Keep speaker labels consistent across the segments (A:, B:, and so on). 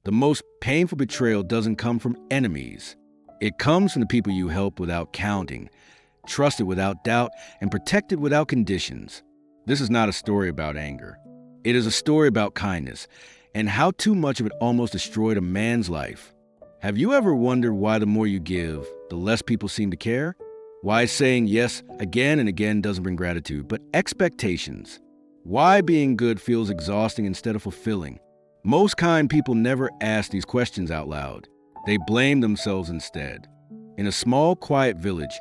A: The most painful betrayal doesn't come from enemies. It comes from the people you help without counting, trusted without doubt, and protected without conditions. This is not a story about anger. It is a story about kindness and how too much of it almost destroyed a man's life. Have you ever wondered why the more you give, the less people seem to care? Why saying yes again and again doesn't bring gratitude, but expectations? Why being good feels exhausting instead of fulfilling? Most kind people never ask these questions out loud. They blame themselves instead. In a small, quiet village,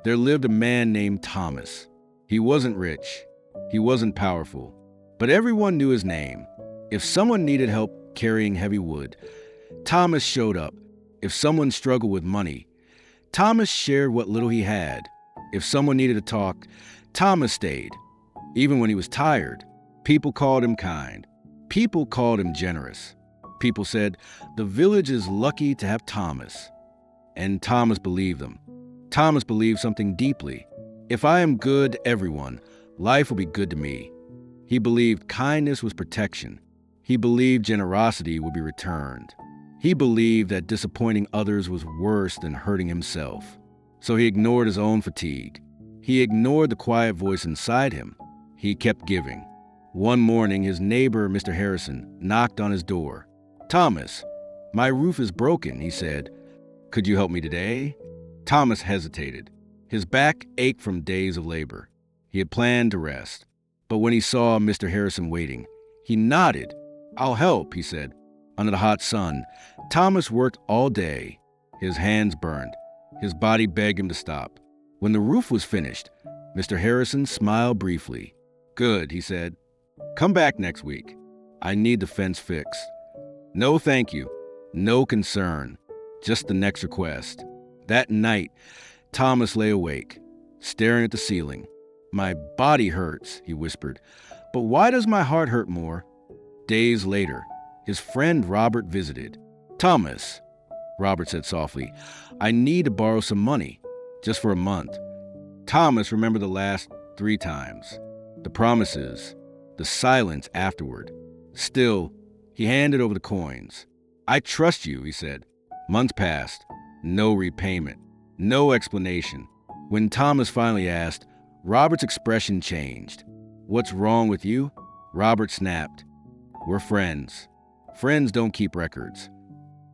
A: there lived a man named Thomas. He wasn't rich. He wasn't powerful. But everyone knew his name. If someone needed help carrying heavy wood, Thomas showed up. If someone struggled with money, Thomas shared what little he had. If someone needed to talk, Thomas stayed. Even when he was tired, people called him kind. People called him generous. People said, the village is lucky to have Thomas. And Thomas believed them. Thomas believed something deeply. If I am good to everyone, life will be good to me. He believed kindness was protection. He believed generosity would be returned. He believed that disappointing others was worse than hurting himself. So he ignored his own fatigue. He ignored the quiet voice inside him. He kept giving. One morning, his neighbor, Mr. Harrison, knocked on his door. "Thomas, my roof is broken," he said. "Could you help me today?" Thomas hesitated. His back ached from days of labor. He had planned to rest. But when he saw Mr. Harrison waiting, he nodded. "I'll help," he said. Under the hot sun, Thomas worked all day. His hands burned. His body begged him to stop. When the roof was finished, Mr. Harrison smiled briefly. "Good," he said. "Come back next week. I need the fence fixed." "No, thank you. No concern. Just the next request." That night, Thomas lay awake, staring at the ceiling. "My body hurts," he whispered. "But why does my heart hurt more?" Days later, his friend Robert visited. "Thomas," Robert said softly, "I need to borrow some money, just for a month." Thomas remembered the last 3 times. The promises, the silence afterward. Still, he handed over the coins. "I trust you," he said. Months passed. No repayment. No explanation. When Thomas finally asked, Robert's expression changed. "What's wrong with you?" Robert snapped. "We're friends. Friends don't keep records."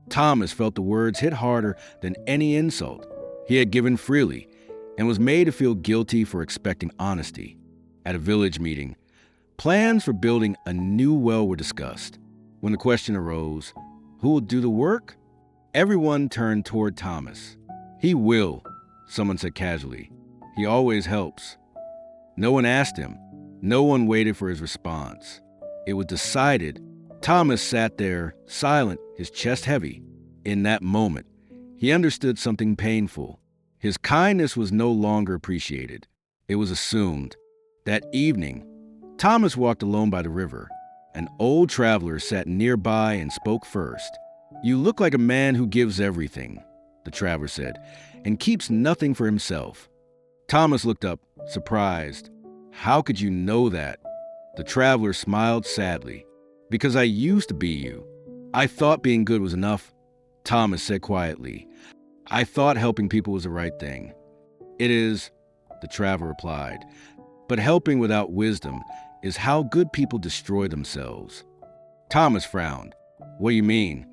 A: Thomas felt the words hit harder than any insult. He had given freely and was made to feel guilty for expecting honesty. At a village meeting, plans for building a new well were discussed. When the question arose, who will do the work? Everyone turned toward Thomas. "He will," someone said casually. "He always helps." No one asked him. No one waited for his response. It was decided. Thomas sat there, silent, his chest heavy. In that moment, he understood something painful. His kindness was no longer appreciated. It was assumed. That evening, Thomas walked alone by the river. An old traveler sat nearby and spoke first. "You look like a man who gives everything," the traveler said, "and keeps nothing for himself." Thomas looked up, surprised. "How could you know that?" The traveler smiled sadly. "Because I used to be you. I thought being good was enough." Thomas said quietly, "I thought helping people was the right thing." "It is," the traveler replied. "But helping without wisdom is how good people destroy themselves." Thomas frowned. "What do you mean?"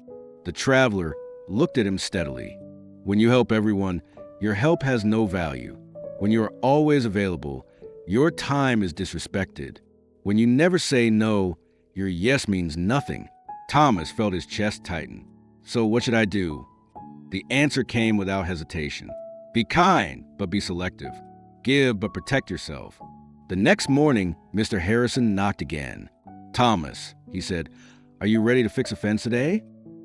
A: The traveler looked at him steadily. "When you help everyone, your help has no value. When you are always available, your time is disrespected. When you never say no, your yes means nothing." Thomas felt his chest tighten. "So what should I do?" The answer came without hesitation. "Be kind, but be selective. Give, but protect yourself." The next morning, Mr. Harrison knocked again. "Thomas," he said, "are you ready to fix a fence today?"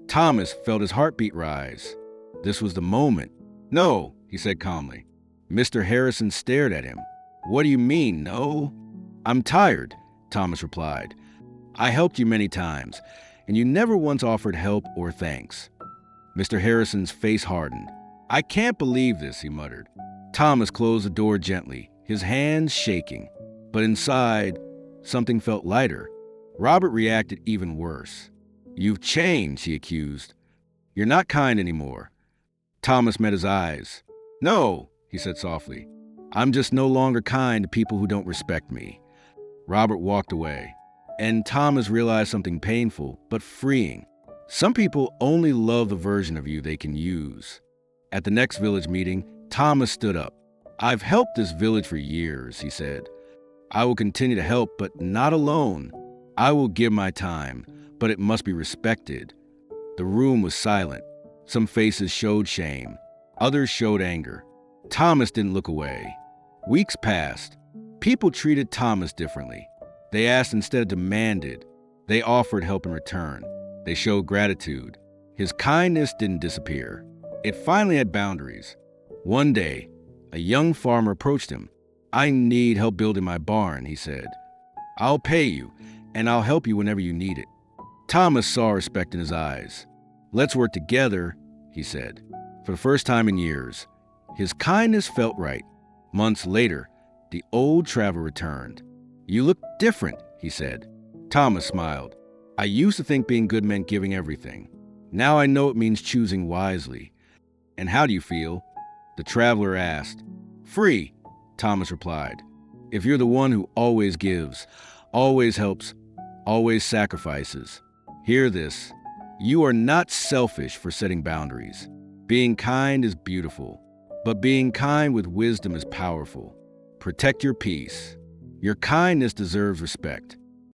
A: Thomas felt his heartbeat rise. This was the moment. "No," he said calmly. Mr. Harrison stared at him. "What do you mean, no?" "I'm tired," Thomas replied. "I helped you many times, and you never once offered help or thanks." Mr. Harrison's face hardened. "I can't believe this," he muttered. Thomas closed the door gently, his hands shaking. But inside, something felt lighter. Robert reacted even worse. "You've changed," he accused. "You're not kind anymore." Thomas met his eyes. "No," he said softly. "I'm just no longer kind to people who don't respect me." Robert walked away, and Thomas realized something painful but freeing. Some people only love the version of you they can use. At the next village meeting, Thomas stood up. "I've helped this village for years," he said. "I will continue to help, but not alone. I will give my time, but it must be respected." The room was silent. Some faces showed shame. Others showed anger. Thomas didn't look away. Weeks passed. People treated Thomas differently. They asked instead of demanded. They offered help in return. They showed gratitude. His kindness didn't disappear. It finally had boundaries. One day, a young farmer approached him. "I need help building my barn," he said. "I'll pay you, and I'll help you whenever you need it." Thomas saw respect in his eyes. "Let's work together," he said. For the first time in years, his kindness felt right. Months later, the old traveler returned. "You look different," he said. Thomas smiled. "I used to think being good meant giving everything. Now I know it means choosing wisely." "And how do you feel?" the traveler asked. "Free," Thomas replied. "If you're the one who always gives, always helps, always sacrifices, hear this. You are not selfish for setting boundaries. Being kind is beautiful, but being kind with wisdom is powerful. Protect your peace. Your kindness deserves respect.